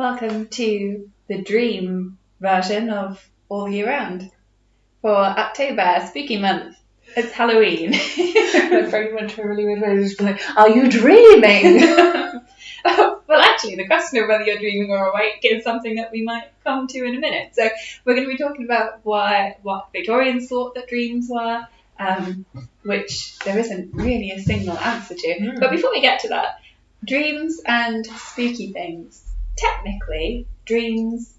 welcome to the dream version of All Year Round for October, spooky month. It's Halloween. That's very much a really weird way to just be like, are you dreaming? Well, actually, the question of whether you're dreaming or awake is something that we might come to in a minute. So we're going to be talking about what Victorians thought that dreams were, which there isn't really a single answer to. But before we get to that, dreams and spooky things. Technically, dreams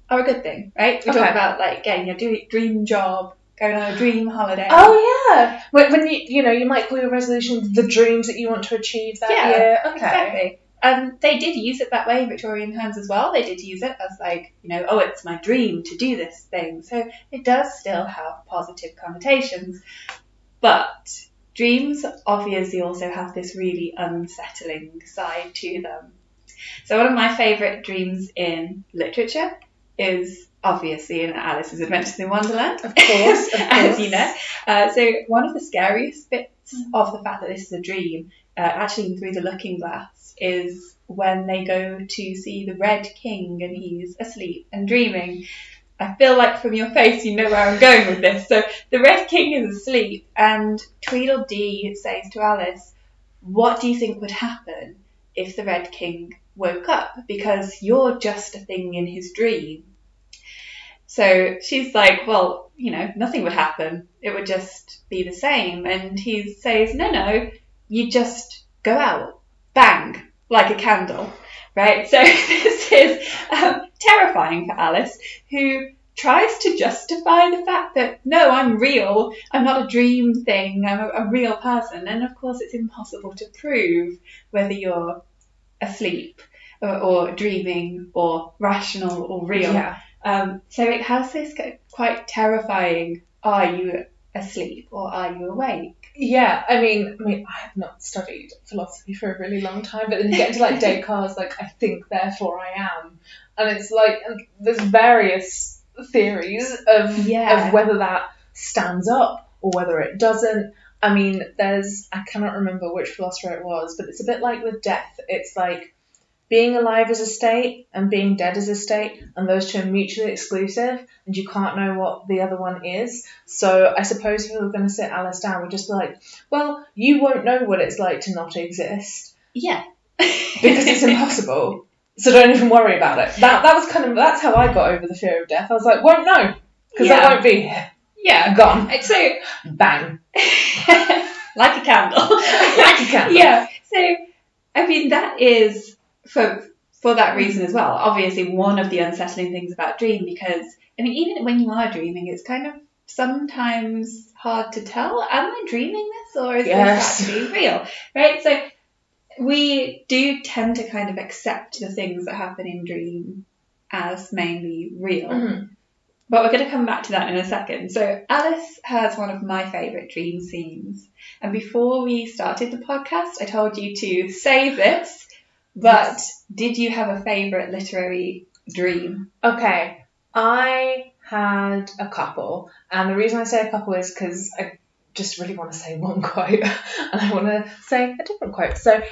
are a good thing, right? We talk about like getting your dream job, going on a dream holiday. Oh yeah, when you might call your resolutions the dreams that you want to achieve that year. Okay. Exactly. They did use it that way in Victorian times as well. They did use it as like, oh, it's my dream to do this thing. So it does still have positive connotations. But dreams obviously also have this really unsettling side to them. So one of my favourite dreams in literature is obviously in Alice's Adventures in Wonderland. Of course. As you know. So one of the scariest bits of the fact that this is a dream, actually through the looking glass, is when they go to see the Red King and he's asleep and dreaming. I feel like from your face you know where I'm going with this. So the Red King is asleep and Tweedledee says to Alice, what do you think would happen if the Red King woke up? Because you're just a thing in his dream. So she's like, well, nothing would happen. It would just be the same. And he says, no, you just go out. Bang, like a candle, right? So this is terrifying for Alice, who tries to justify the fact that, no, I'm real. I'm not a dream thing. I'm a real person. And of course, it's impossible to prove whether you're asleep or dreaming or rational or real. Yeah. So it has this quite terrifying, are you asleep or are you awake? Yeah, I mean, I have not studied philosophy for a really long time, but then you get into like Descartes, like, I think, therefore I am. And it's like, there's various theories of whether that stands up or whether it doesn't. I mean, I cannot remember which philosopher it was, but it's a bit like with death. It's like being alive is a state and being dead is a state, and those two are mutually exclusive, and you can't know what the other one is. So I suppose if we were going to sit Alice down, we'd just be like, well, you won't know what it's like to not exist. Yeah. Because it's impossible. So don't even worry about it. That's how I got over the fear of death. I was like, won't know, because I won't be here. Yeah. Gone. So, bang. Like a candle. Like a candle. Yeah. So, I mean, that is... For that reason as well, obviously one of the unsettling things about dream, because even when you are dreaming, it's kind of sometimes hard to tell, am I dreaming this or is this actually real, right? So we do tend to kind of accept the things that happen in dream as mainly real. But we're going to come back to that in a second. So Alice has one of my favourite dream scenes, and before we started the podcast I told you to save this. But did you have a favourite literary dream? Okay, I had a couple, and the reason I say a couple is because I just really want to say one quote, and I want to say a different quote. So,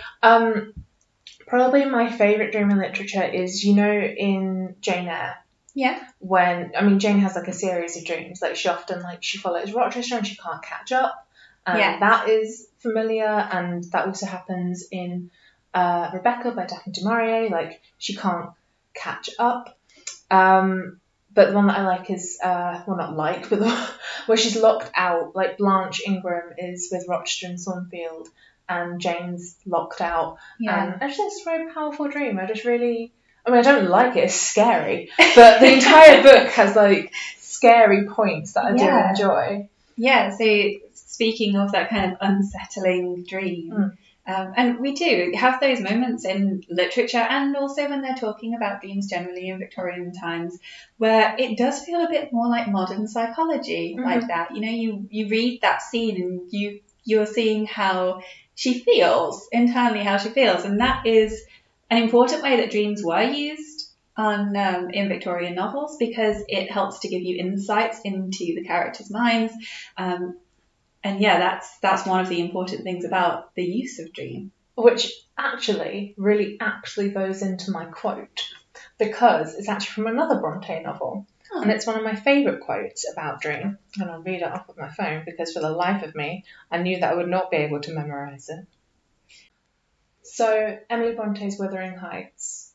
probably my favourite dream in literature is, in Jane Eyre. Yeah. Jane has like a series of dreams. Like she often she follows Rochester and she can't catch up. That is familiar, and that also happens in Rebecca by Daphne du Maurier. She can't catch up. But the one that I like is, where she's locked out. Like Blanche Ingram is with Rochester and Thornfield, and Jane's locked out. Yeah. And I just think it's a very powerful dream. I don't like it, it's scary. But the entire book has scary points that I do enjoy. Yeah, so speaking of that kind of unsettling dream, and we do have those moments in literature and also when they're talking about dreams generally in Victorian times where it does feel a bit more like modern psychology like that. You read that scene and you're seeing how she feels, internally how she feels, and that is an important way that dreams were used in Victorian novels because it helps to give you insights into the characters' minds. And yeah, that's one of the important things about the use of dream. Which actually really goes into my quote. because it's actually from another Bronte novel. Oh. And it's one of my favourite quotes about dream. And I'll read it off of my phone because for the life of me, I knew that I would not be able to memorise it. So, Emily Bronte's Wuthering Heights.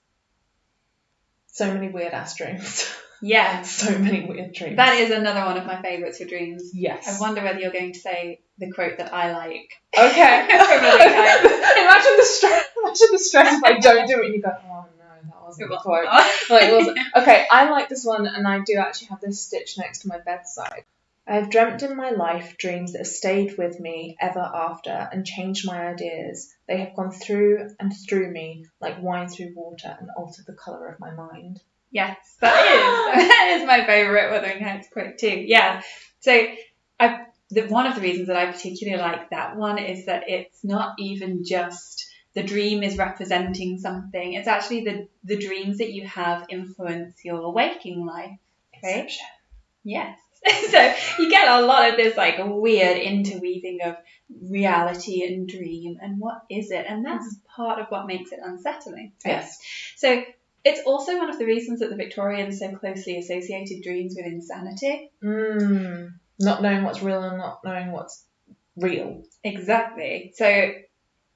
So many weird ass dreams. Yeah. So many weird dreams. That is another one of my favourites for dreams. Yes. I wonder whether you're going to say the quote that I like. Okay. Imagine the stress if I don't do it and you go, oh no, that wasn't the quote. Like, it wasn't. Okay, I like this one and I do actually have this stitched next to my bedside. I have dreamt in my life dreams that have stayed with me ever after and changed my ideas. They have gone through and through me like wine through water and altered the colour of my mind. Yes, that is my favourite Wuthering Heights quote too. Yeah. So one of the reasons that I particularly like that one is that it's not even just the dream is representing something. It's actually the dreams that you have influence your waking life. Right? Inception. Yes. So you get a lot of this like weird interweaving of reality and dream and what is it, and that's part of what makes it unsettling. Right? Yes. So it's also one of the reasons that the Victorians so closely associated dreams with insanity. Not knowing what's real and not knowing what's real. Exactly. So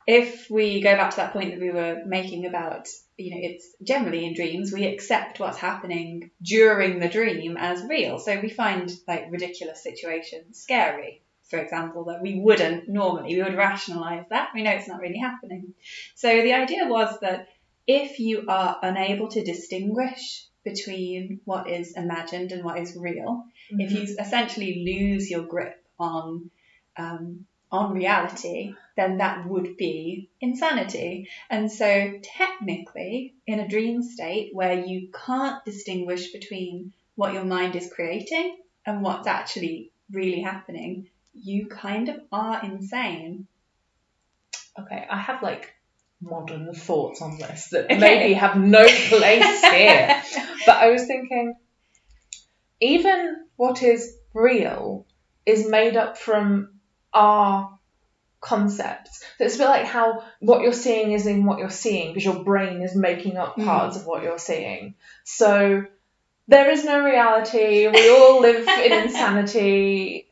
if we go back to that point that we were making about, it's generally in dreams, we accept what's happening during the dream as real. So we find like ridiculous situations scary, for example, that we wouldn't normally. We would rationalize that. We know it's not really happening. So the idea was that if you are unable to distinguish between what is imagined and what is real, if you essentially lose your grip on reality, then that would be insanity. And so technically, in a dream state where you can't distinguish between what your mind is creating and what's actually really happening, you kind of are insane. Okay, I have like modern thoughts on this that maybe have no place here. But I was thinking, even what is real is made up from our concepts. So it's a bit like how what you're seeing is in what you're seeing because your brain is making up parts of what you're seeing. So there is no reality. We all live in insanity.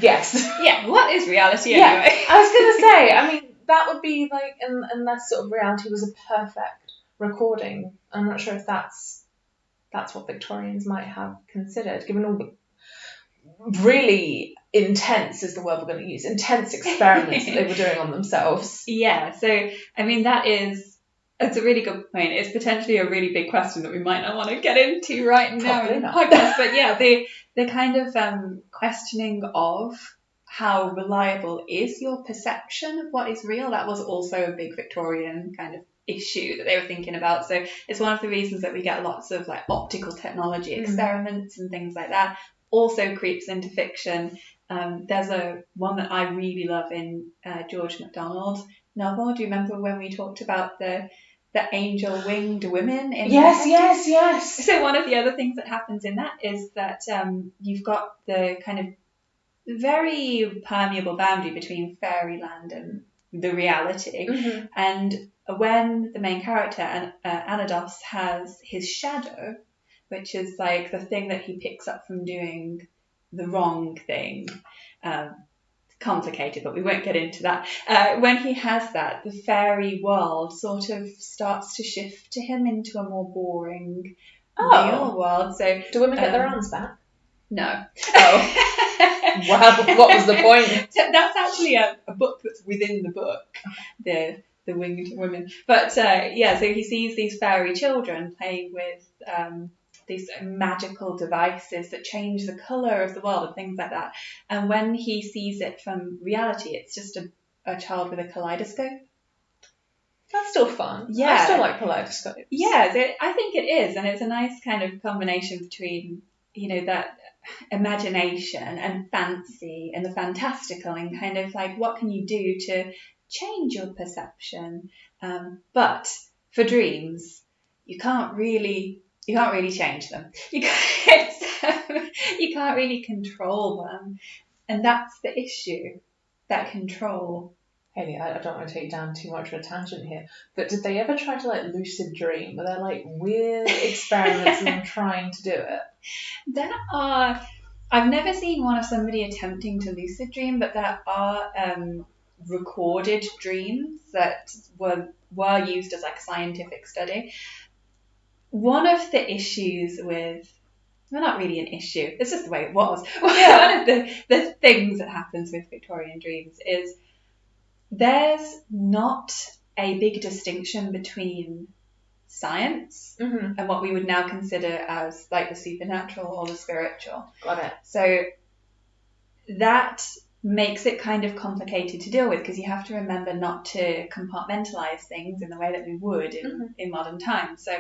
Yes. Yeah, what is reality anyway? Yeah, I was going to say, I mean, that would be like, unless sort of reality was a perfect recording. I'm not sure if that's what Victorians might have considered, given all the really intense is the word we're going to use, intense experiments that they were doing on themselves. Yeah, so, I mean, it's a really good point. It's potentially a really big question that we might not want to get into right now in the podcast. But yeah, the kind of questioning of how reliable is your perception of what is real, that was also a big Victorian kind of issue that they were thinking about. So it's one of the reasons that we get lots of like optical technology experiments and things like that. Also creeps into fiction. There's one that I really love in George MacDonald's novel. Do you remember when we talked about the angel-winged women? Yes. So one of the other things that happens in that is that you've got the kind of very permeable boundary between fairyland and the reality. And when the main character, Anados, has his shadow, which is like the thing that he picks up from doing the wrong thing. Complicated, but we won't get into that. When he has that, the fairy world sort of starts to shift to him into a more boring real world. So do women get their arms back? No. Oh. Wow, what was the point? That's actually a book that's within the book, the Winged Women. But so he sees these fairy children playing with these magical devices that change the colour of the world and things like that. And when he sees it from reality, it's just a child with a kaleidoscope. That's still fun. Yeah. I still like kaleidoscopes. Yeah, I think it is. And it's a nice kind of combination between, that imagination and fancy and the fantastical and kind of like what can you do to change your perception. But for dreams, you can't really change them. You can't really control them. And that's the issue, that control. Hayley, I don't want to take you down too much of a tangent here, but did they ever try to like lucid dream? Were there like weird experiments of them trying to do it? There are. I've never seen one of somebody attempting to lucid dream, but there are recorded dreams that were used as like scientific study. One of the issues with, well, not really an issue, it's just the way it was. Yeah. One of the things that happens with Victorian dreams is there's not a big distinction between science and what we would now consider as like the supernatural or the spiritual. Got it. So that makes it kind of complicated to deal with, because you have to remember not to compartmentalize things in the way that we would in modern times. So,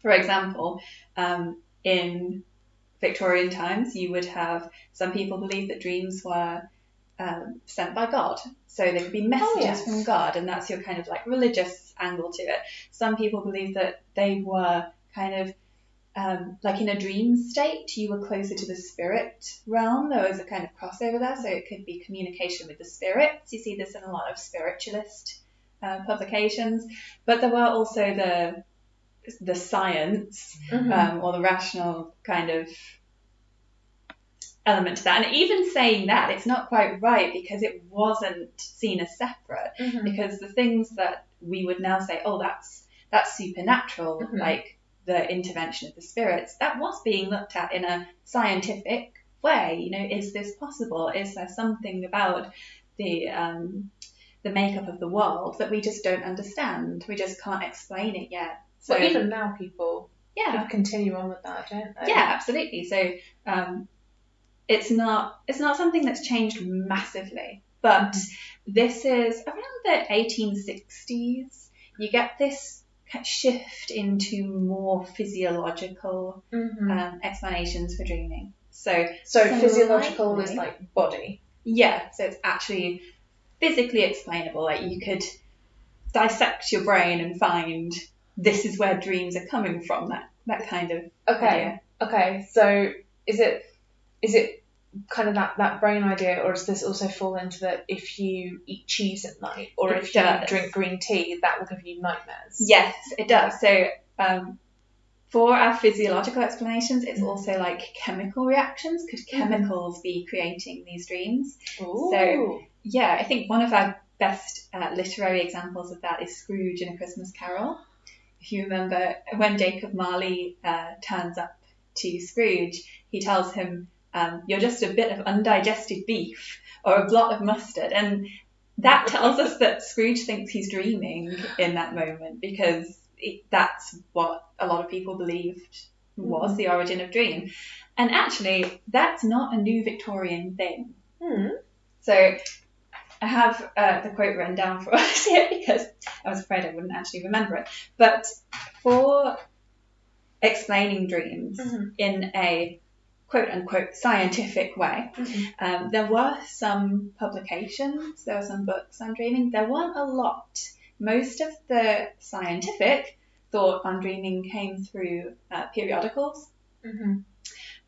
for example, in Victorian times, you would have some people believe that dreams were sent by God. So they could be messages from God, and that's your kind of like religious angle to it. Some people believe that they were kind of like in a dream state, you were closer to the spirit realm. There was a kind of crossover there, so it could be communication with the spirits. You see this in a lot of spiritualist publications. But there were also the science or the rational kind of element to that. And even saying that, it's not quite right, because it wasn't seen as separate, because the things that we would now say, oh, that's supernatural, like the intervention of the spirits, that was being looked at in a scientific way. You know, is this possible? Is there something about the makeup of the world that we just don't understand? We just can't explain it yet. So well, even now people continue on with that, don't they? Yeah, absolutely. So it's not something that's changed massively, but this is around the 1860s. You get this shift into more physiological explanations for dreaming. So physiological is like body. Yeah, so it's actually physically explainable. Like you could dissect your brain and find this is where dreams are coming from. That kind of idea. Okay. So is it kind of that brain idea, or does this also fall into that if you eat cheese at night, or if you drink green tea, that will give you nightmares? Yes, it does. So for our physiological explanations, it's also like chemical reactions. Could chemicals be creating these dreams? Ooh. So yeah, I think one of our best literary examples of that is Scrooge in A Christmas Carol. If you remember, when Jacob Marley turns up to Scrooge, he tells him, you're just a bit of undigested beef or a blot of mustard. And that tells us that Scrooge thinks he's dreaming in that moment, because that's what a lot of people believed was the origin of dream. And actually, that's not a new Victorian thing. So I have the quote written down for us here, because I was afraid I wouldn't actually remember it. But for explaining dreams in a quote-unquote scientific way, there were some publications, there were some books on dreaming. There weren't a lot. Most of the scientific thought on dreaming came through periodicals.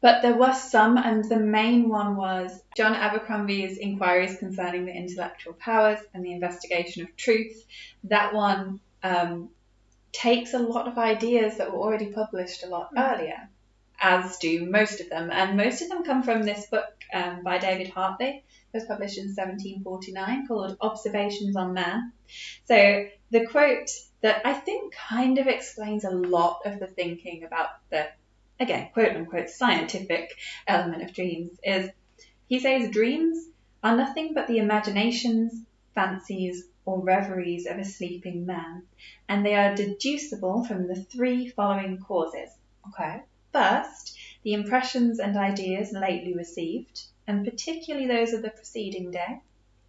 But there were some, and the main one was John Abercrombie's Inquiries Concerning the Intellectual Powers and the Investigation of Truth. That one takes a lot of ideas that were already published a lot earlier, as do most of them. And most of them come from this book by David Hartley. It was published in 1749, called Observations on Man. So the quote that I think kind of explains a lot of the thinking about the, again, quote-unquote scientific element of dreams is, he says, dreams are nothing but the imaginations, fancies, or reveries of a sleeping man, and they are deducible from the three following causes. Okay. First, the impressions and ideas lately received, and particularly those of the preceding day.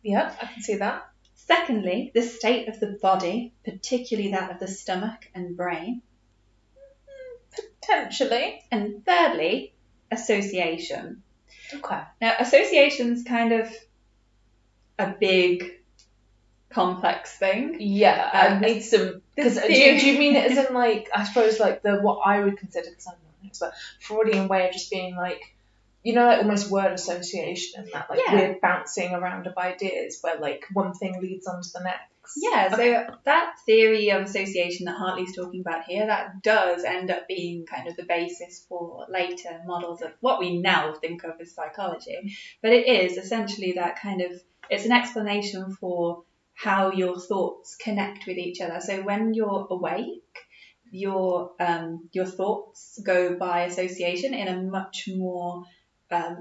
Yeah, I can see that. Secondly, the state of the body, particularly that of the stomach and brain. Potentially. And thirdly, association. Okay. Now, association's kind of a big, complex thing. Yeah, I need some. Because do you mean it as in like, I suppose like what I would consider, because I'm not an expert, Freudian way of just being like, like almost word association and that, like Yeah. weird bouncing around of ideas where like one thing leads on to the next. Yeah, so that theory of association that Hartley's talking about here, that does end up being kind of the basis for later models of what we now think of as psychology. But it is essentially that kind of, it's an explanation for how your thoughts connect with each other. So when you're awake, your thoughts go by association in a much more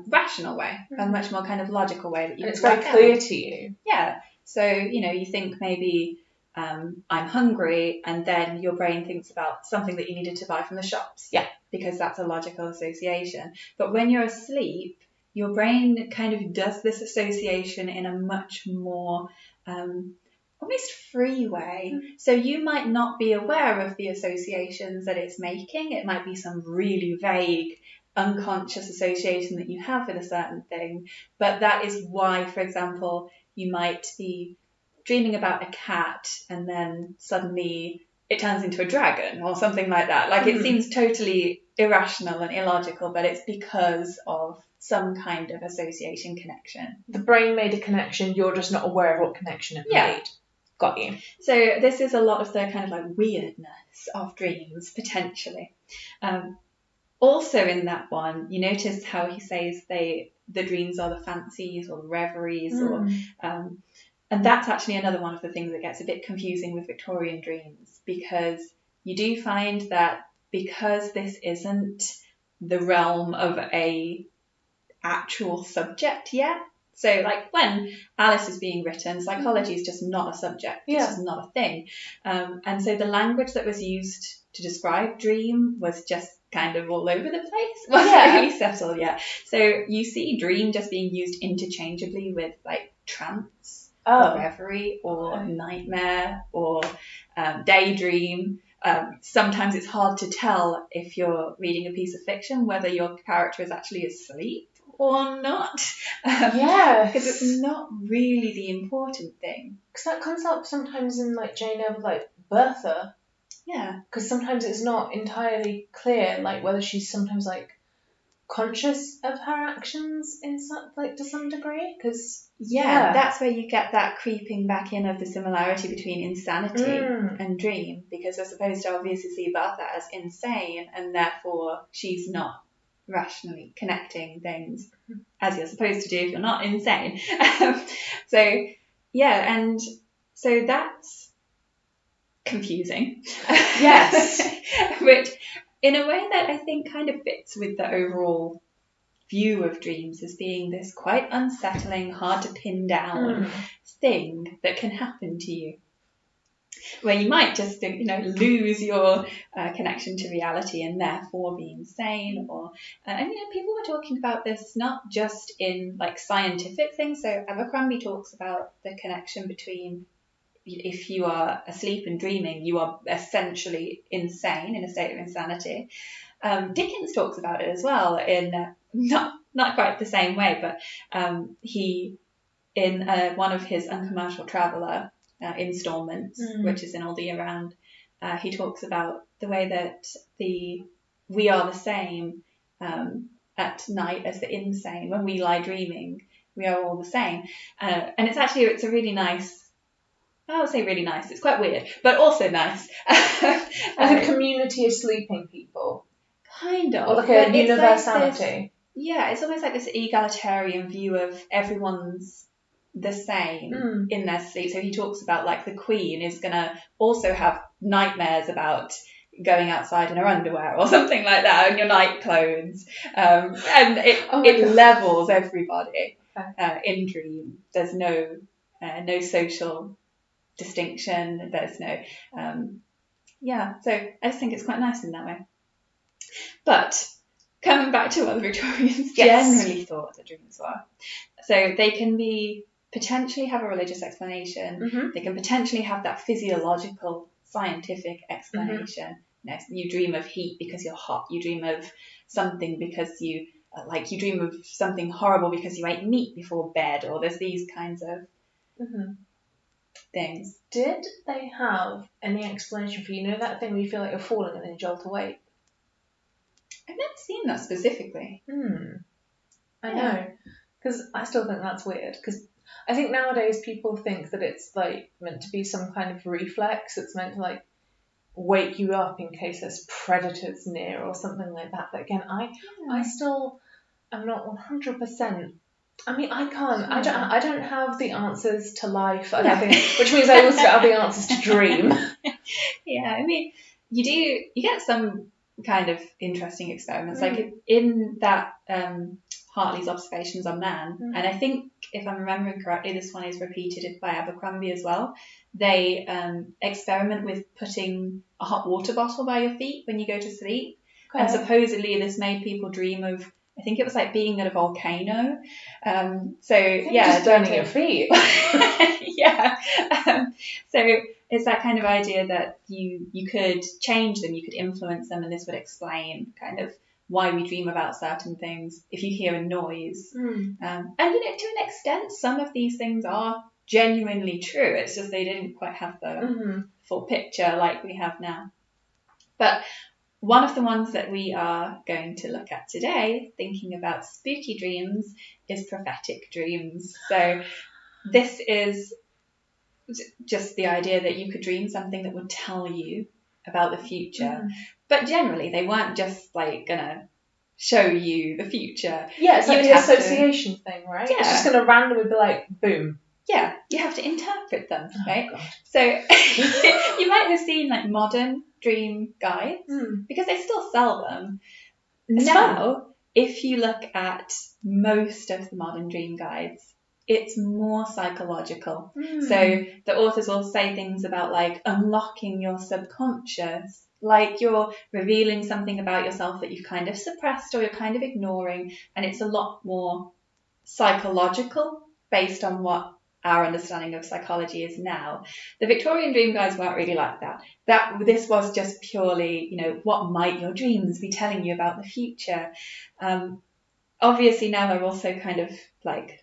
rational way, a much more kind of logical way that you. And it's very clear to you. Yeah. So, you think maybe I'm hungry, and then your brain thinks about something that you needed to buy from the shops. Yeah. Because that's a logical association. But when you're asleep, your brain kind of does this association in a much more almost free way. So you might not be aware of the associations that it's making. It might be some really vague, unconscious association that you have with a certain thing. But that is why, for example, you might be dreaming about a cat and then suddenly it turns into a dragon or something like that. Like it seems totally irrational and illogical, but it's because of some kind of association connection. The brain made a connection, you're just not aware of what connection it made. Got you. So this is a lot of the kind of like weirdness of dreams, potentially. Also in that one, you notice how he says the dreams are the fancies or the reveries, and that's actually another one of the things that gets a bit confusing with Victorian dreams, because you do find that because this isn't the realm of a actual subject yet. So like when Alice is being written, psychology is just not a subject. It's just not a thing. And so the language that was used to describe dream was just kind of all over the place. Wasn't really settled yet. So you see dream just being used interchangeably with like trance or reverie or nightmare or daydream. Sometimes it's hard to tell if you're reading a piece of fiction whether your character is actually asleep or not. Because it's not really the important thing. Because that comes up sometimes in like Jane Eyre with like Bertha. Yeah. Because sometimes it's not entirely clear like whether she's sometimes like conscious of her actions in some, like to some degree. Because that's where you get that creeping back in of the similarity between insanity and dream. Because we're supposed to obviously see Bertha as insane, and therefore she's not rationally connecting things as you're supposed to do if you're not insane. And so that's confusing. Yes. Which in a way that I think kind of fits with the overall view of dreams as being this quite unsettling, hard to pin down thing that can happen to you, where you might just lose your connection to reality and therefore be insane. Or people were talking about this not just in like scientific things. So Abercrombie talks about the connection between, if you are asleep and dreaming, you are essentially insane, in a state of insanity. Dickens talks about it as well in not quite the same way, but he, in one of his Uncommercial Traveller installments, which is in All the Year Round, he talks about the way that we are the same at night as the insane. When we lie dreaming, we are all the same. And it's a really nice, I would say really nice, it's quite weird, but also nice. As a community of sleeping people. Kind of. Or like a universality. It's almost like this egalitarian view of everyone's the same in their sleep. So he talks about like the Queen is going to also have nightmares about going outside in her underwear or something like that, in your night clothes. And it levels everybody in dream. There's no social distinction. There's no so I just think it's quite nice in that way. But coming back to what the Victorians generally thought that dreams were, so they can potentially have a religious explanation. They can potentially have that physiological scientific explanation. You dream of heat because you're hot. You dream of something because you dream of something horrible because you ate meat before bed, or there's these kinds of things. Did they have any explanation for, that thing where you feel like you're falling and then you jolt awake? I've never seen that specifically. I know. Because I still think that's weird. Because I think nowadays people think that it's like meant to be some kind of reflex. It's meant to like wake you up in case there's predators near or something like that. But again, I still am not 100%. I mean, I can't. I don't have the answers to life. I don't think, which means I also don't have the answers to dream. Yeah, I mean, you get some kind of interesting experiments, like in that Hartley's Observations on Man, and I think if I'm remembering correctly, this one is repeated by Abercrombie as well. They experiment with putting a hot water bottle by your feet when you go to sleep, and supposedly this made people dream of, I think it was like being at a volcano. Just burning your feet. Yeah. So it's that kind of idea that you could change them, you could influence them, and this would explain kind of why we dream about certain things if you hear a noise. And to an extent, some of these things are genuinely true. It's just they didn't quite have the full picture like we have now. But one of the ones that we are going to look at today, thinking about spooky dreams, is prophetic dreams. So this is just the idea that you could dream something that would tell you about the future. But generally, they weren't just like gonna show you the future. Yeah, it's like the association thing, right? Yeah. It's just gonna randomly be like, boom. Yeah, you have to interpret them, right? God. So you might have seen like modern dream guides because they still sell them. It's now, fun. If you look at most of the modern dream guides, it's more psychological. So the authors will say things about like unlocking your subconscious, like you're revealing something about yourself that you've kind of suppressed or you're kind of ignoring, and it's a lot more psychological based on what our understanding of psychology is now. The Victorian dream guides weren't really like that. This was just purely, what might your dreams be telling you about the future? Obviously now they're also kind of like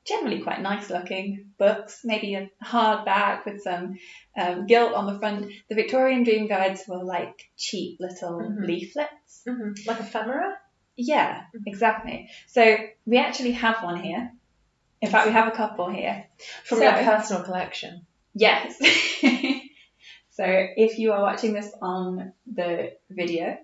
generally quite nice looking books, maybe a hardback with some gilt on the front. The Victorian dream guides were like cheap little leaflets. Like ephemera? Yeah, exactly. So we actually have one here. In fact, we have a couple here. From your personal collection? Yes. So if you are watching this on the video,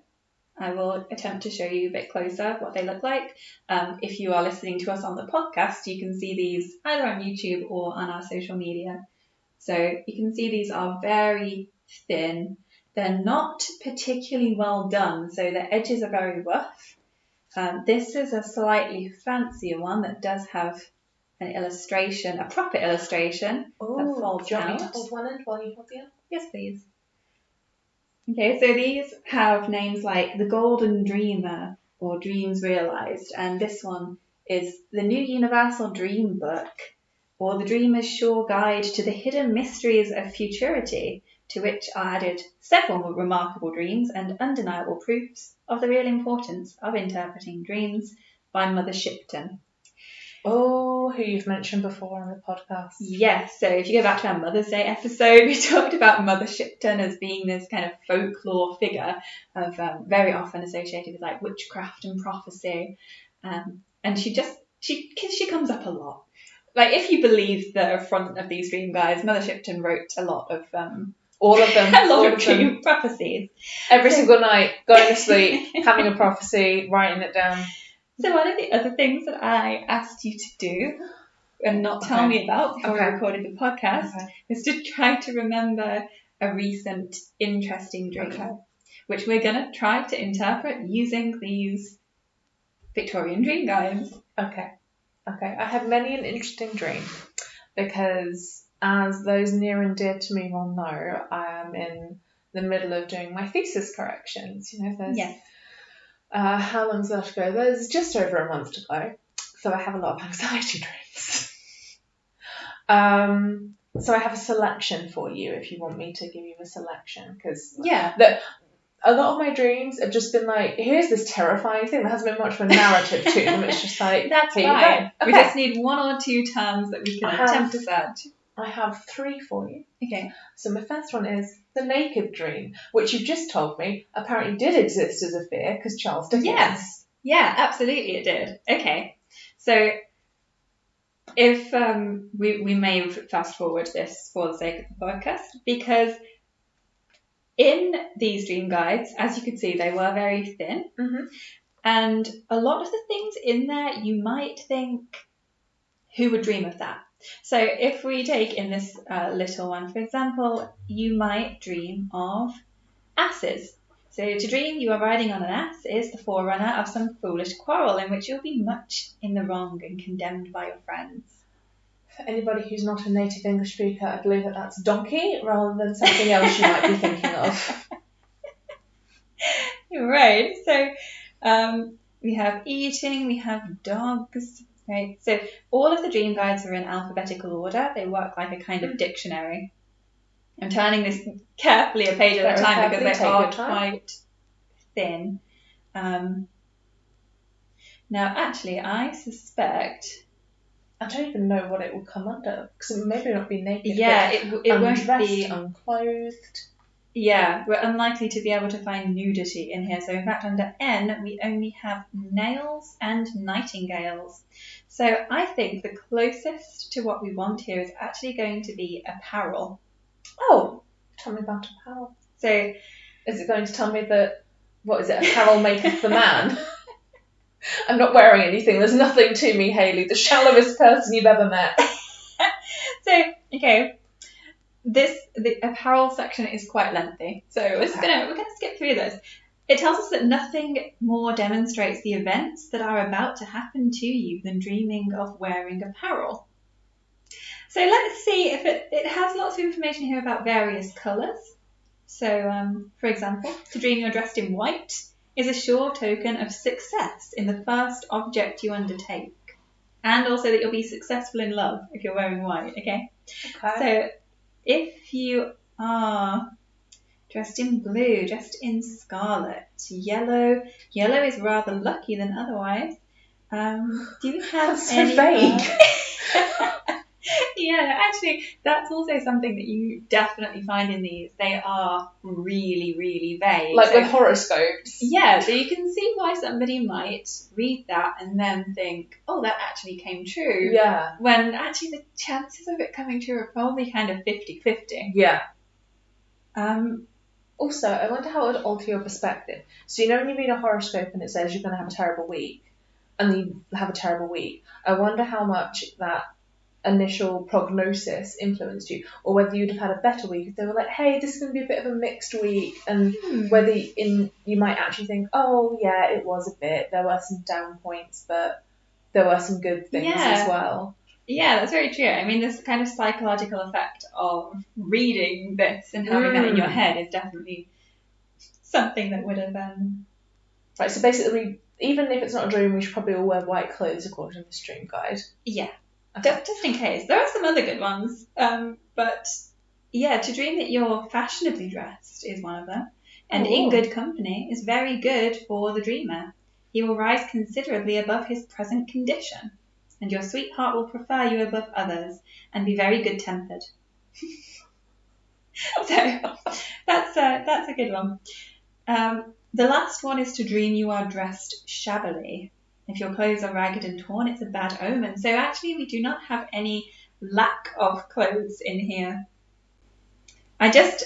I will attempt to show you a bit closer what they look like. If you are listening to us on the podcast, you can see these either on YouTube or on our social media. So you can see these are very thin. They're not particularly well done, so the edges are very rough. This is a slightly fancier one that does have an illustration, a proper illustration that folds do you out. want me to hold one end while you hold the other? Yes, please. Okay, so these have names like The Golden Dreamer or Dreams Realized, and this one is The New Universal Dream Book, or The Dreamer's Sure Guide to the Hidden Mysteries of Futurity, to which are added several remarkable dreams and undeniable proofs of the real importance of interpreting dreams, by Mother Shipton. Oh, who you've mentioned before on the podcast. Yes, so if you go back to our Mother's Day episode, we talked about Mother Shipton as being this kind of folklore figure of very often associated with like witchcraft and prophecy, and she comes up a lot. Like if you believe the front of these dream guides, Mother Shipton wrote a lot of all of them, a lot of dream prophecies every single night, going to sleep, having a prophecy, writing it down. So one of the other things that I asked you to do and not tell me about before we recorded the podcast is to try to remember a recent interesting dream, which we're going to try to interpret using these Victorian dream guides. Okay. I had many an interesting dream because, as those near and dear to me will know, I am in the middle of doing my thesis corrections. There's... Yes. How long's that to go? There's just over a month to go, so I have a lot of anxiety dreams. So I have a selection for you if you want me to give you a selection, because a lot of my dreams have just been like, here's this terrifying thing. There hasn't been much of a narrative to them. It's just like, that's fine. Okay. We just need one or two terms that we can attempt to search. I have 3 for you. Okay. So my first one is the naked dream, which you've just told me apparently did exist as a fear because Charles Dickens. Yes. Yeah, absolutely it did. Okay, so if we may fast forward this for the sake of the podcast, because in these dream guides, as you could see, they were very thin, and a lot of the things in there you might think, who would dream of that? So if we take in this little one, for example, you might dream of asses. So to dream you are riding on an ass is the forerunner of some foolish quarrel in which you'll be much in the wrong and condemned by your friends. For anybody who's not a native English speaker, I believe that that's donkey rather than something else you might be thinking of. Right. So we have eating, we have dogs. Right. So all of the dream guides are in alphabetical order. They work like a kind of dictionary. I'm turning this carefully a page at a time because they are quite thin. Now, actually, I suspect... I don't even know what it will come under, because it maybe not be naked. Yeah, it won't be... unclothed. Yeah, we're unlikely to be able to find nudity in here. So, in fact, under N, we only have nails and nightingales. So, I think the closest to what we want here is actually going to be apparel. Oh, tell me about apparel. So, is it going to tell me that, what is it, apparel maketh the man? I'm not wearing anything. There's nothing to me, Hayley. The shallowest person you've ever met. So, okay, the apparel section is quite lengthy. So we're gonna skip through this. It tells us that nothing more demonstrates the events that are about to happen to you than dreaming of wearing apparel. So let's see if it has lots of information here about various colours. So, for example, to dream you're dressed in white is a sure token of success in the first object you undertake. And also that you'll be successful in love if you're wearing white, okay? So if you are dressed in blue, dressed in scarlet, yellow is rather lucky than otherwise. Do you have That's so vague. Yeah, actually, that's also something that you definitely find in these. They are really, really vague. Like with horoscopes. Yeah, so you can see why somebody might read that and then think, oh, that actually came true. Yeah. When actually the chances of it coming true are probably kind of 50-50. Yeah. Also, I wonder how it would alter your perspective. So, you know when you read a horoscope and it says you're going to have a terrible week, and you have a terrible week, I wonder how much that initial prognosis influenced you, or whether you'd have had a better week if they were like, hey, this is going to be a bit of a mixed week, and whether you might actually think, oh yeah, it was a bit, there were some down points, but there were some good things as well. Yeah, that's very true. I mean, this kind of psychological effect of reading this and having that in your head is definitely something that would have Right, so basically, even if it's not a dream, we should probably all wear white clothes according to this dream guide. Yeah. Okay. Just in case. There are some other good ones. But yeah, to dream that you're fashionably dressed is one of them. And in good company is very good for the dreamer. He will rise considerably above his present condition. And your sweetheart will prefer you above others and be very good-tempered. So that's a good one. The last one is to dream you are dressed shabbily. If your clothes are ragged and torn, it's a bad omen. So actually, we do not have any lack of clothes in here. I just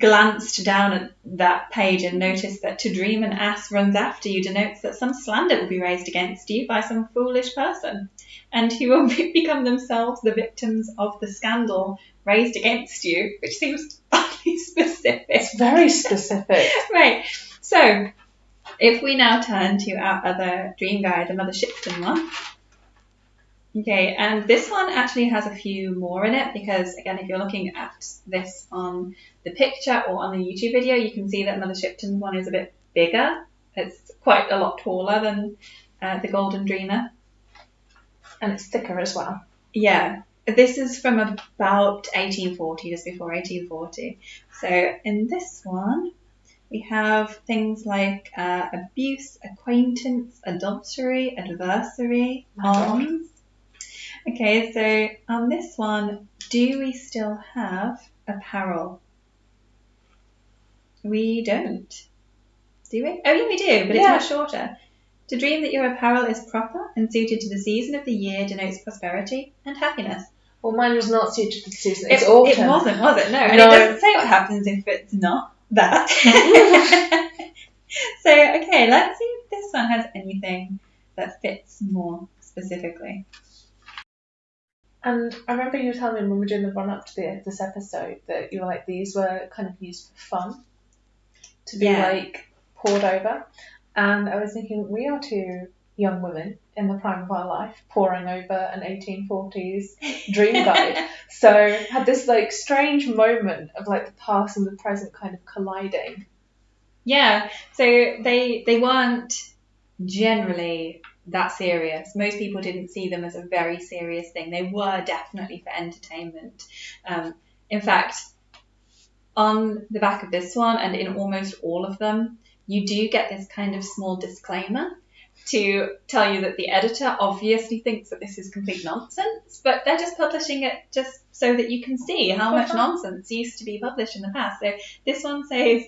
glanced down at that page and noticed that to dream an ass runs after you denotes that some slander will be raised against you by some foolish person, and who will become themselves the victims of the scandal raised against you, which seems oddly specific. It's very specific. Right. So, if we now turn to our other dream guide, the Mother Shipton one. Okay, and this one actually has a few more in it because, again, if you're looking at this on the picture or on the YouTube video, you can see that Mother Shipton's one is a bit bigger. It's quite a lot taller than the Golden Dreamer. And it's thicker as well. Yeah. This is from about 1840, just before 1840. So in this one, we have things like abuse, acquaintance, adultery, adversary, alms. Okay, so on this one, do we still have apparel? We don't. Do we? Oh, yeah, we do, but it's much shorter. To dream that your apparel is proper and suited to the season of the year denotes prosperity and happiness. Well, mine was not suited to the season. It's autumn. It wasn't, was it? No. And No. it doesn't say what happens if it's not that. So, okay, let's see if this one has anything that fits more specifically. And I remember you telling me when we were doing the run up to this episode that you were like, these were kind of used for fun, to be like poured over. And I was thinking, we are two young women in the prime of our life pouring over an 1840s dream guide. So had this like strange moment of like the past and the present kind of colliding. Yeah, so they weren't generally that serious. Most people didn't see them as a very serious thing. They were definitely for entertainment. In fact, on the back of this one and in almost all of them, you do get this kind of small disclaimer to tell you that the editor obviously thinks that this is complete nonsense, but they're just publishing it just so that you can see how much nonsense used to be published in the past. So this one says,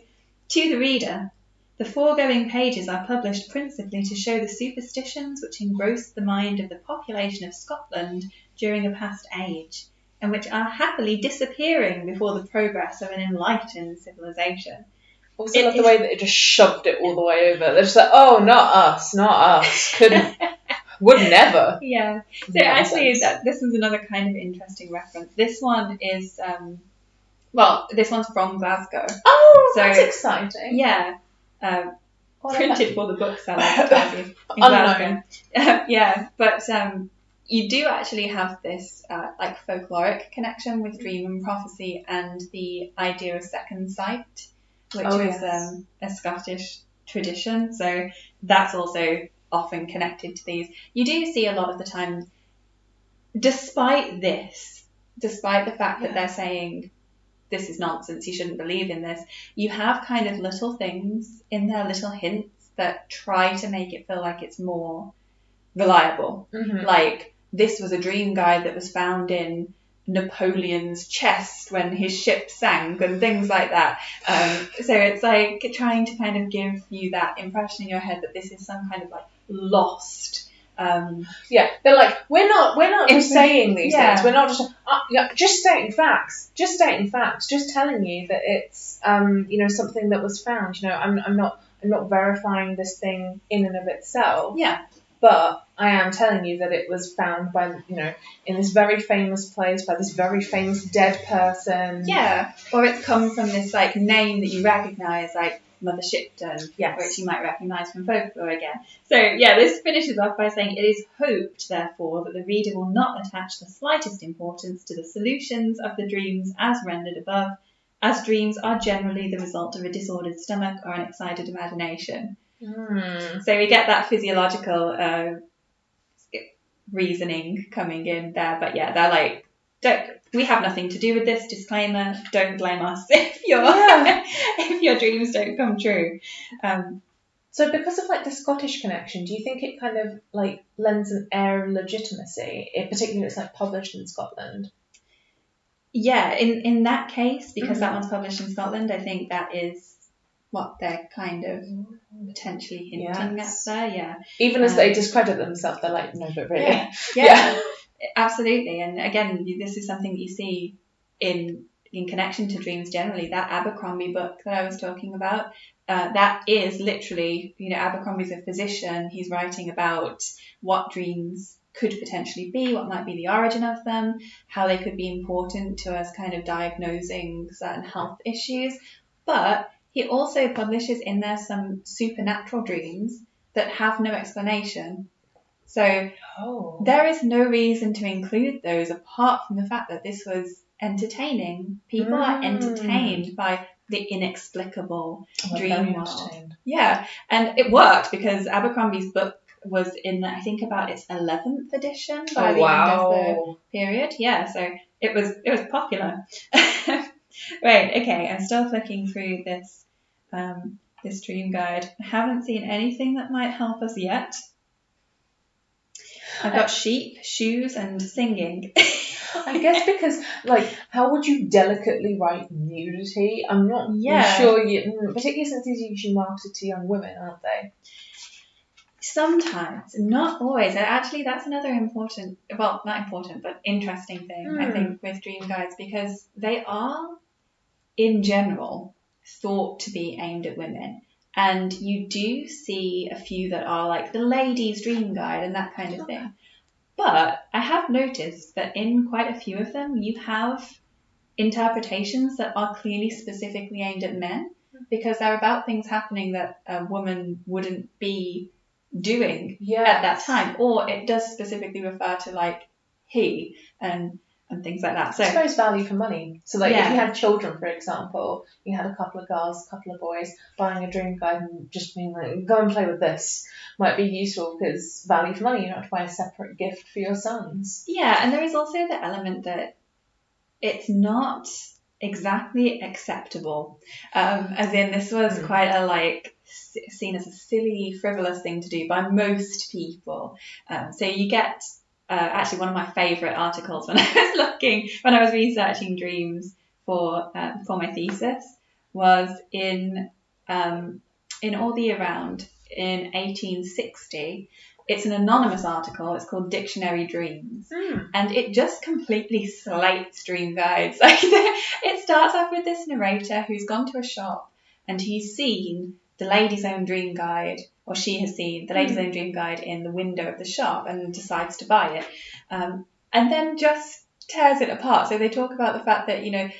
to the reader, the foregoing pages are published principally to show the superstitions which engrossed the mind of the population of Scotland during a past age, and which are happily disappearing before the progress of an enlightened civilization. Also love the way that it just shoved it all the way over. They're just like, oh, not us. Couldn't, would never. Yeah. So actually, this is another kind of interesting reference. This one is, this one's from Glasgow. Oh, so, that's exciting. Yeah. Printed for the bookseller in Glasgow. But you do actually have this like folkloric connection with dream and prophecy and the idea of second sight, which was a Scottish tradition. So that's also often connected to these. You do see a lot of the time, despite the fact that they're saying this is nonsense, you shouldn't believe in this, you have kind of little things in there, little hints that try to make it feel like it's more reliable. Mm-hmm. Like, this was a dream guide that was found in Napoleon's chest when his ship sank and things like that. So it's like trying to kind of give you that impression in your head that this is some kind of like lost. They're like, we're not just saying these things. We're not just stating facts. Just telling you that it's something that was found. I'm not verifying this thing in and of itself. Yeah. But I am telling you that it was found by, in this very famous place by this very famous dead person. Yeah. Or it's come from this like name that you recognise, like Mother Shipton, which you might recognise from folklore again. So this finishes off by saying, it is hoped, therefore, that the reader will not attach the slightest importance to the solutions of the dreams as rendered above, as dreams are generally the result of a disordered stomach or an excited imagination. So we get that physiological reasoning coming in there, but they're like, we have nothing to do with this, disclaimer, don't blame us if your dreams don't come true. So because of like the Scottish connection, do you think it kind of like lends an air of legitimacy, particularly if it's like published in Scotland? Yeah, in that case, because that one's published in Scotland, I think that is what they're kind of potentially hinting at there, Even as they discredit themselves, they're like, no, but really. Yeah. Absolutely. And again, this is something that you see in connection to dreams generally. That Abercrombie book that I was talking about, that is literally, Abercrombie's a physician. He's writing about what dreams could potentially be, what might be the origin of them, how they could be important to us kind of diagnosing certain health issues. But he also publishes in there some supernatural dreams that have no explanation. So there is no reason to include those apart from the fact that this was entertaining. People are entertained by the inexplicable dream world. Yeah, and it worked because Abercrombie's book was in, I think, about its 11th edition by the end of the period. Yeah, so it was popular. Right, okay, I'm still flicking through this dream guide. I haven't seen anything that might help us yet. I've got sheep, shoes, and singing. I guess because, how would you delicately write nudity? I'm not sure, particularly since these are usually marketed to young women, aren't they? Sometimes, not always. And actually, that's another important, well, not important, but interesting thing, I think, with dream guides, because they are, in general, thought to be aimed at women. And you do see a few that are like the ladies' dream guide and that kind of thing. But I have noticed that in quite a few of them, you have interpretations that are clearly specifically aimed at men, because they're about things happening that a woman wouldn't be doing at that time, or it does specifically refer to like he and things like that. So I suppose value for money. So like if you had children, for example, you had a couple of girls, a couple of boys, buying a dream guide and just being like, go and play with this might be useful because value for money. You don't have to buy a separate gift for your sons. Yeah, and there is also the element that it's not exactly acceptable. As in, this was quite a like seen as a silly, frivolous thing to do by most people. So you get actually one of my favourite articles when I was researching dreams for my thesis was in All the Year Round in 1860. It's an anonymous article. It's called Dictionary Dreams. And it just completely slates dream guides. Like it starts off with this narrator who's gone to a shop and he's seen the lady's own dream guide, or she has seen the lady's own dream guide in the window of the shop and decides to buy it. And then just tears it apart. So they talk about the fact that, in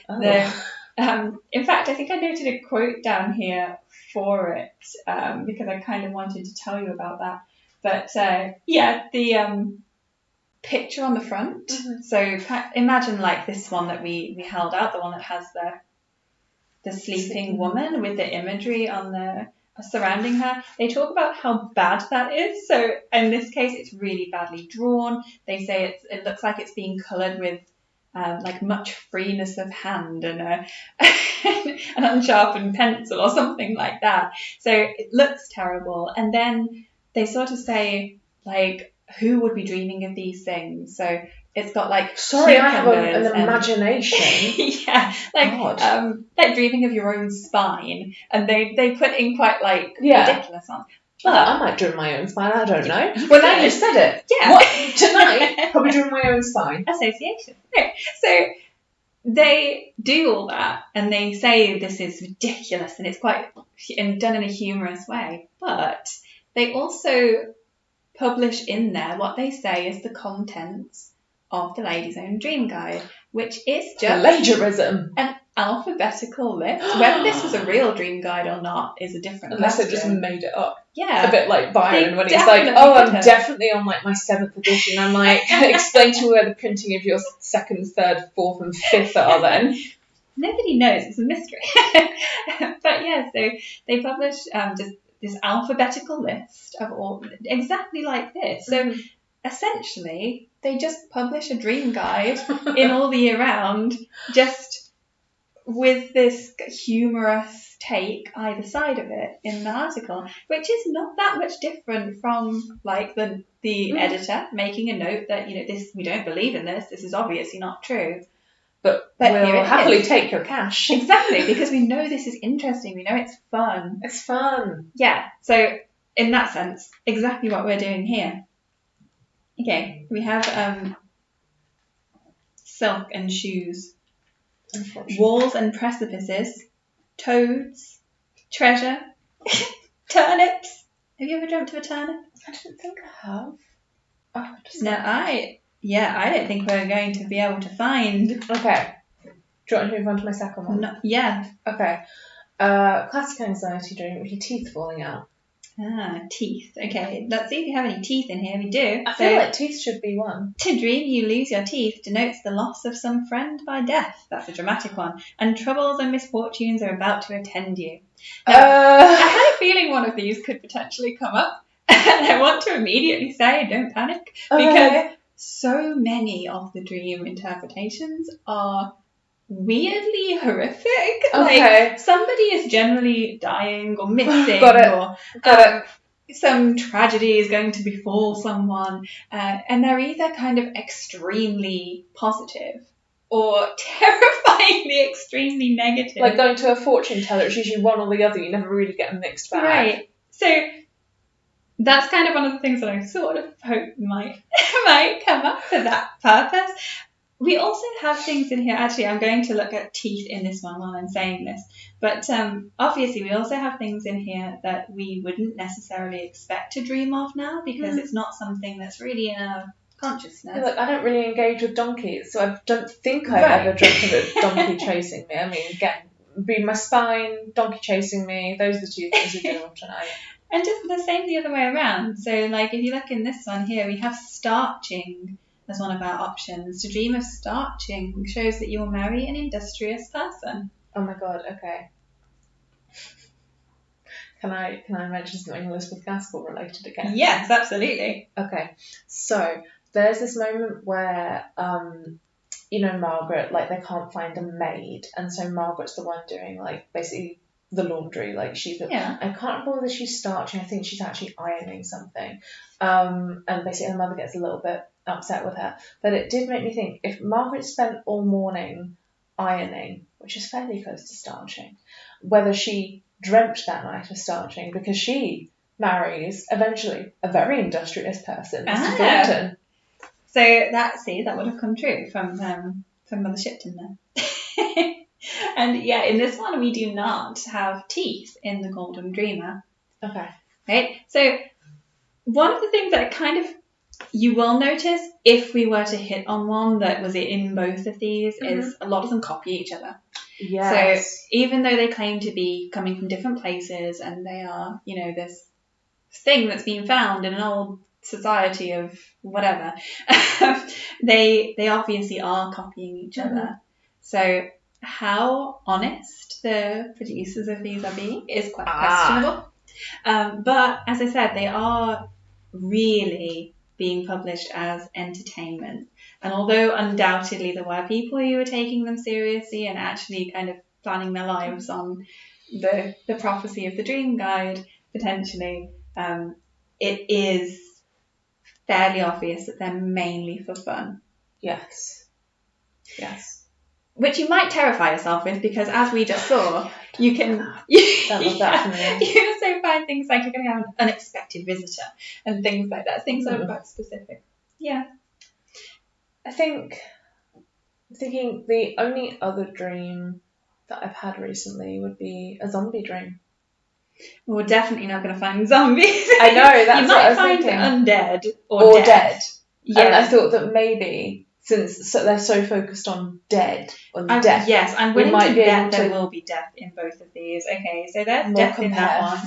fact, I think I noted a quote down here for it because I kind of wanted to tell you about that. But the picture on the front. So imagine like this one that we held out, the one that has the sleeping woman with the imagery on the surrounding her. They talk about how bad that is. So in this case, it's really badly drawn. They say it looks like it's being coloured with like much freeness of hand and an unsharpened pencil or something like that. So it looks terrible. And then they sort of say, like, who would be dreaming of these things? So it's got like I have an imagination. like dreaming of your own spine, and they put in quite like ridiculous ones. But I might dream my own spine. I don't know. Well, now you've said it. Yeah. What tonight? Probably dream my own spine. Association. Yeah. So they do all that, and they say this is ridiculous, and it's quite done in a humorous way, but they also publish in there what they say is the contents of the Lady's Own Dream Guide, which is just plagiarism. An alphabetical list. Whether this was a real dream guide or not is a different Unless question. they just made it up. Yeah. A bit like Byron when he's like, I'm definitely on like my 7th edition. I'm like, explain to me where the printing of your 2nd, 3rd, 4th and 5th are then. Nobody knows. It's a mystery. But yeah, so they publish just this alphabetical list of all exactly like this. So essentially, they just publish a dream guide in All the Year Round, just with this humorous take either side of it in the article, which is not that much different from like the editor making a note that this, we don't believe in this is obviously not true. But we'll happily take your cash. Exactly, because we know this is interesting. We know it's fun. It's fun. Yeah, so in that sense, exactly what we're doing here. Okay, we have silk and shoes, walls and precipices, toads, treasure, turnips. Have you ever dreamt of a turnip? I don't think I have. Oh, I don't think we're going to be able to find. Okay. Do you want to move on to my second one? No, yeah. Okay. Classic anxiety dream with your teeth falling out. Teeth. Okay, let's see if you have any teeth in here. We do. I feel like teeth should be one. To dream you lose your teeth denotes the loss of some friend by death. That's a dramatic one. And troubles and misfortunes are about to attend you. Now, I had a feeling one of these could potentially come up. And I want to immediately say, don't panic. Because so many of the dream interpretations are weirdly horrific. Like somebody is generally dying or missing, or some tragedy is going to befall someone, and they're either kind of extremely positive or terrifyingly extremely negative. Like going to a fortune teller, it's usually one or the other. You never really get a mixed bag. Right. So That's kind of one of the things that I sort of hope might might come up for that purpose. We also have things in here. Actually, I'm going to look at teeth in this one while I'm saying this. But obviously, we also have things in here that we wouldn't necessarily expect to dream of now, because it's not something that's really in our consciousness. Yeah, look, I don't really engage with donkeys, so I don't think I've ever dreamt of a donkey chasing me. I mean, again, be my spine, donkey chasing me. Those are the two things we dream of tonight. And just the same the other way around. So, like, if you look in this one here, we have starching as one of our options. To dream of starching shows that you will marry an industrious person. Oh my god, okay. Can I mention something Elizabeth Gaskell related again? Yes, absolutely. Okay, so there's this moment where, Margaret, like, they can't find a maid, and so Margaret's the one doing, like, basically the laundry. Like, she's I can't remember whether she's starching. I think she's actually ironing something. And basically her mother gets a little bit upset with her. But it did make me think, if Margaret spent all morning ironing, which is fairly close to starching, whether she dreamt that night of starching, because she marries eventually a very industrious person, Mr. Thornton. So that would have come true from Mother Shipton there. And yeah, in this one we do not have teeth in the Golden Dreamer. Okay. Right? So one of the things that kind of you will notice if we were to hit on one that was in both of these is a lot of them copy each other. Yes. So even though they claim to be coming from different places and they are, this thing that's been found in an old society of whatever, they obviously are copying each other. So how honest the producers of these are being is quite questionable. But as I said, they are really being published as entertainment. And although undoubtedly there were people who were taking them seriously and actually kind of planning their lives on the prophecy of the Dream Guide, potentially, it is fairly obvious that they're mainly for fun. Yes. Which you might terrify yourself with, because as we just saw, you can also find things like you're going to have an unexpected visitor and things like that. Things that are quite specific. Yeah. I'm thinking the only other dream that I've had recently would be a zombie dream. We're definitely not going to find zombies. I know, that's what I was thinking. You might find undead or dead. Yeah. And I thought that maybe, since they're so focused on death. Yes, I'm willing to bet there will be death in both of these. Okay, so there's death in that one.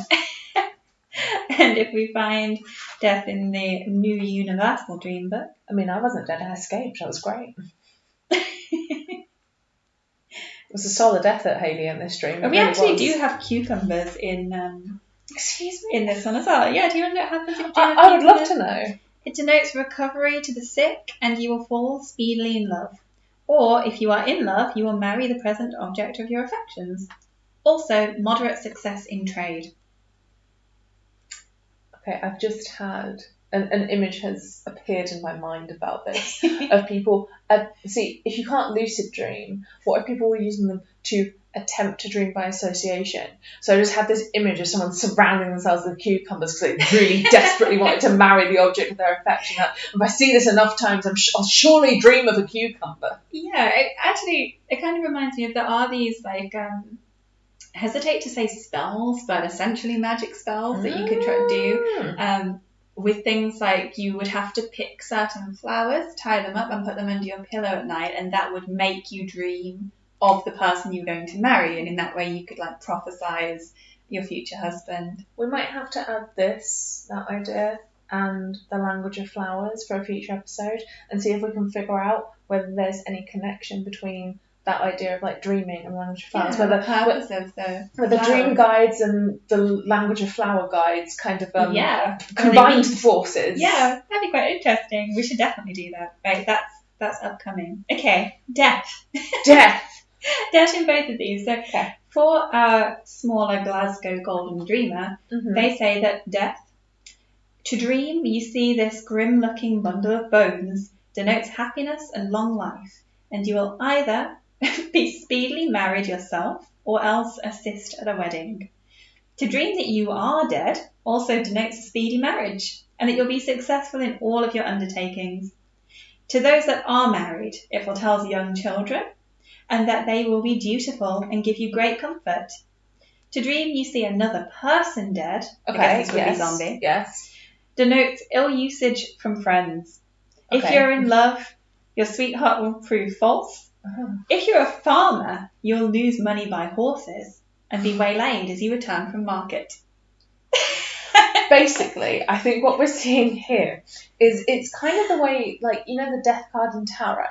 And if we find death in the new Universal Dream book. I mean, I wasn't dead, I escaped. That was great. It was a solid effort, Hayley, in this dream. We actually do have cucumbers in excuse me? In this one as well. Yeah, do you know what happens if you I would love to know. It denotes recovery to the sick and you will fall speedily in love. Or, if you are in love, you will marry the present object of your affections. Also, moderate success in trade. Okay, I've just had... An image has appeared in my mind about this, of people... see, if you can't lucid dream, what if people were using them to attempt to dream by association? So I just had this image of someone surrounding themselves with cucumbers because they really desperately wanted to marry the object of their affection. If I see this enough times, I'll surely dream of a cucumber. Yeah, it kind of reminds me of there are these, like... hesitate to say spells, but essentially magic spells that you could try to do. With things like you would have to pick certain flowers, tie them up and put them under your pillow at night, and that would make you dream of the person you're going to marry, and in that way you could like prophesize your future husband. We might have to add that idea, and the language of flowers for a future episode, and see if we can figure out whether there's any connection between that idea of like dreaming and language of flowers, whether the purpose of the dream guides and the language of flower guides kind of combined forces. Yeah, that'd be quite interesting. We should definitely do that. Right, that's upcoming. Okay, death. Death in both of these. So for our smaller Glasgow Golden Dreamer, they say that death. To dream, you see this grim-looking bundle of bones denotes happiness and long life, and you will either be speedily married yourself or else assist at a wedding. To dream that you are dead also denotes a speedy marriage, and that you'll be successful in all of your undertakings. To those that are married, it foretells young children, and that they will be dutiful and give you great comfort. To dream you see another person dead, I guess this would be zombie, denotes ill usage from friends. If you're in love, your sweetheart will prove false. If you're a farmer, you'll lose money by horses and be waylaid as you return from market. Basically, I think what we're seeing here is it's kind of the way, like, you know, the death card in tarot.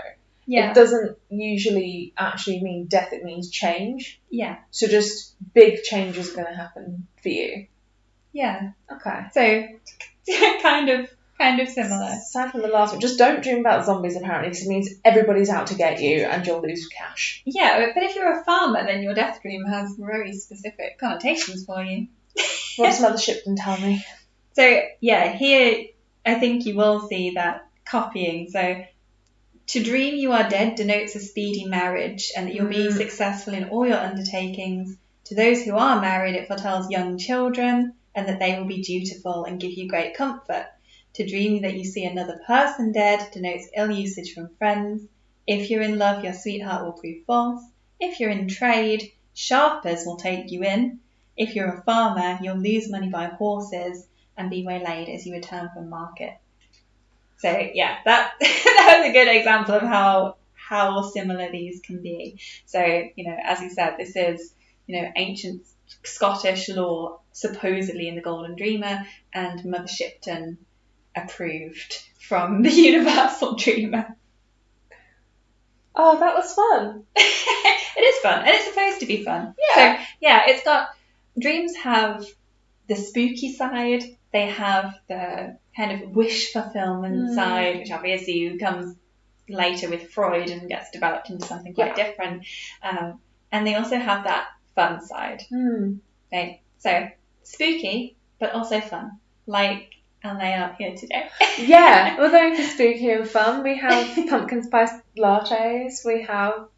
It doesn't usually actually mean death, it means change. Yeah. So just big changes are going to happen for you. Yeah. Okay. So, kind of similar. Aside from the last one, just don't dream about zombies apparently, because it means everybody's out to get you and you'll lose cash. Yeah, but if you're a farmer, then your death dream has very specific connotations for you. What does Mother Shipton tell me? So, yeah, here I think you will see that copying. So, to dream you are dead denotes a speedy marriage and that you'll be successful in all your undertakings. To those who are married, it foretells young children and that they will be dutiful and give you great comfort. To dream that you see another person dead denotes ill usage from friends. If you're in love, your sweetheart will prove false. If you're in trade, sharpers will take you in. If you're a farmer, you'll lose money by horses and be waylaid as you return from market. So yeah, that was a good example of how similar these can be. So, you know, as you said, this is, you know, ancient Scottish law, supposedly in the Golden Dreamer, and Mother Shipton approved from the Universal Dreamer. Oh, that was fun. It is fun, and it's supposed to be fun. Yeah. So yeah, it's got, dreams have the spooky side, they have the kind of wish fulfillment side, which obviously comes later with Freud and gets developed into something quite different. And they also have that fun side. Okay, so spooky, but also fun, like our layout here today. Yeah, we're going for spooky and fun. We have pumpkin spice lattes, we have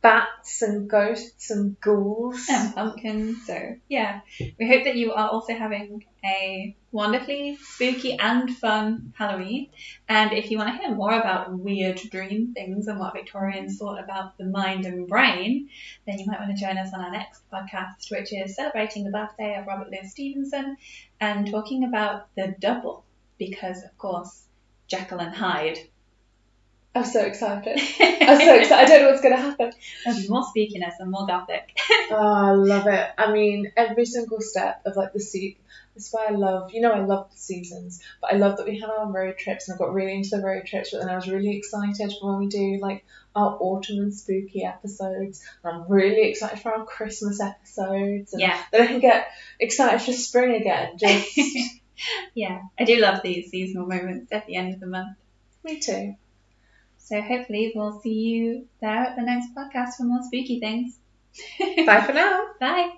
bats and ghosts and ghouls. And pumpkins, so yeah. We hope that you are also having a wonderfully spooky and fun Halloween. And if you want to hear more about weird dream things and what Victorians thought about the mind and brain, then you might want to join us on our next podcast, which is celebrating the birthday of Robert Louis Stevenson and talking about the double, because of course Jekyll and Hyde. I'm so excited. I don't know what's going to happen. There'll be more spookiness and more gothic. Oh, I love it. I mean, every single step of like the seat. That's why I love the seasons, but I love that we have our road trips, and I got really into the road trips, but then I was really excited for when we do like our autumn and spooky episodes, and I'm really excited for our Christmas episodes, and then I can get excited for spring again. Just yeah, I do love these seasonal moments at the end of the month. Me too. So hopefully we'll see you there at the next podcast for more spooky things. Bye for now. Bye.